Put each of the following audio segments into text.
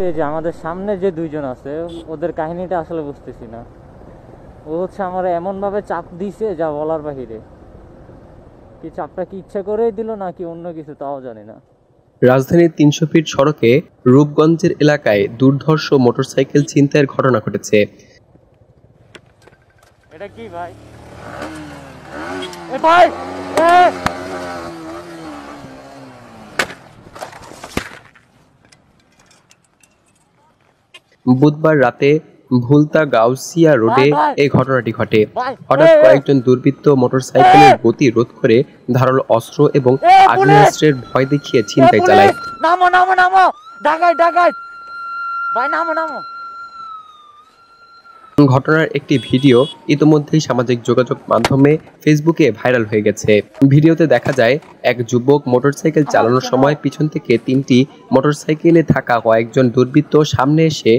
এই যে আমাদের সামনে যে দুইজন আছে ওদের কাহিনীটা আসলে বুঝতেছি না। ও হচ্ছে আমার এমনভাবে চাপ দিছে যা বলার বাহিরে। কি চাপটা কি ইচ্ছা করেই দিল নাকি অন্য কিছু তাও জানি না। রাজধানীর ৩০০ ফিট সড়কে রূপগঞ্জের এলাকায় দুর্ধর্ষ মোটরসাইকেল ছিনতাইয়ের ঘটনা ঘটেছে। এটা কি ভাই? এ ভাই বুধবার রাতে ভুলতা গাউসিয়া রোডে এই ঘটনাটি ঘটে। হঠাৎ কয়েকজন দুর্বৃত্ত মোটরসাইকেলের গতি রোধ করে ধারালো অস্ত্র এবং আগ্নেয়াস্ত্রের ভয় দেখিয়ে ছিনতাই চালায়। নামো নামো নামো, ডাকাত ডাকাত ভাই, নামো নামো। ঘটনার একটি ভিডিও ইতোমধ্যেই সামাজিক যোগাযোগ মাধ্যমে ফেসবুকে ভাইরাল হয়ে গেছে। ভিডিওতে দেখা যায় এক যুবক মোটরসাইকেল চালানোর সময় পিছন থেকে ৩টি মোটরসাইকেলে থাকা কয়েকজন দুর্বৃত্ত সামনে এসে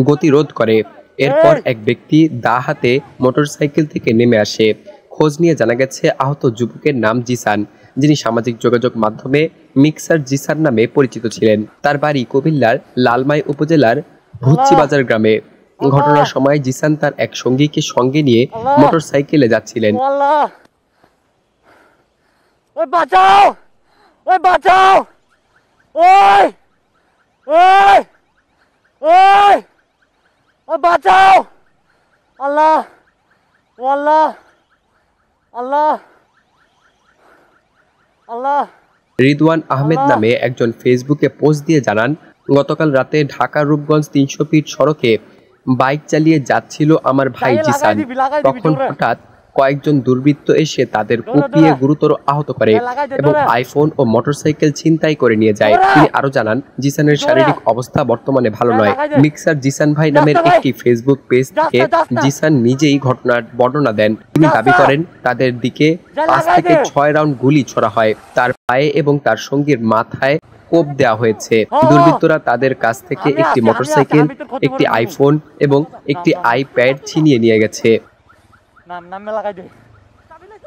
গতিরোধ করে। এরপর এক ব্যক্তি দা হাতে মোটরসাইকেল থেকে নেমে আসে। খোঁজ নিয়ে জানা গেছে আহত যুবকের নাম জিসান, যিনি সামাজিক যোগাযোগ মাধ্যমে মিক্সার জিসান নামে পরিচিত ছিলেন। তার বাড়ি কুমিল্লার লালমাই উপজেলার ভুচ্চিবাজার গ্রামে। ঘটনার সময় জিসান তার এক সঙ্গীকে সঙ্গে নিয়ে মোটরসাইকেলে যাচ্ছিলেন। ওই বাঁচাও, ওই বাঁচাও, ওই ওই ওই ওই বাঁচাও, আল্লাহ আল্লাহ আল্লাহ আল্লাহ। রিদওয়ান আহমেদ নামে একজন ফেসবুকে পোস্ট দিয়ে জানান, গতকাল রাতে ঢাকা রূপগঞ্জ ৩০০ ফিট সড়কে বাইক চালিয়ে যাচ্ছিল আমার ভাই জিসান। তখন হঠাৎ কয়েকজন দুর্বৃত্ত এসে তাদের কুপিয়ে গুরুতর আহত করে এবং আইফোন ও মোটরসাইকেল ছিনতাই করে নিয়ে যায়। তিনি আরো জানান, জিসানের শারীরিক অবস্থা বর্তমানে ভালো নয়। মিক্সার জিসান ভাই নামের একটি ফেসবুক পেজ থেকে জিসান নিজেই ঘটনার বর্ণনা দেন। তিনি দাবি করেন তাদের দিকে ৫ থেকে ৬ রাউন্ড গুলি ছোড়া হয়। তার পায়ে এবং তার সঙ্গীর মাথায় কোপ দেওয়া হয়েছে। দুর্বৃত্তরা তাদের কাছ থেকে একটি মোটরসাইকেল, একটি আইফোন এবং একটি আইপ্যাড ছিনিয়ে নিয়ে গেছে।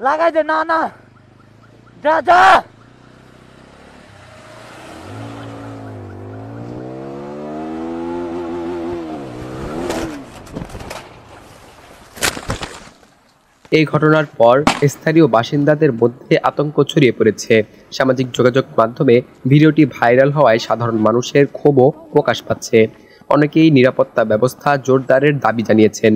লাগাই দে, না না, যা যা। এই ঘটনার পর স্থানীয় বাসিন্দাদের মধ্যে আতঙ্ক ছড়িয়ে পড়েছে। সামাজিক যোগাযোগ মাধ্যমে ভিডিওটি ভাইরাল হওয়ায় সাধারণ মানুষের ক্ষোভও প্রকাশ পাচ্ছে। অনেকেই নিরাপত্তা ব্যবস্থা জোরদারের দাবি জানিয়েছেন।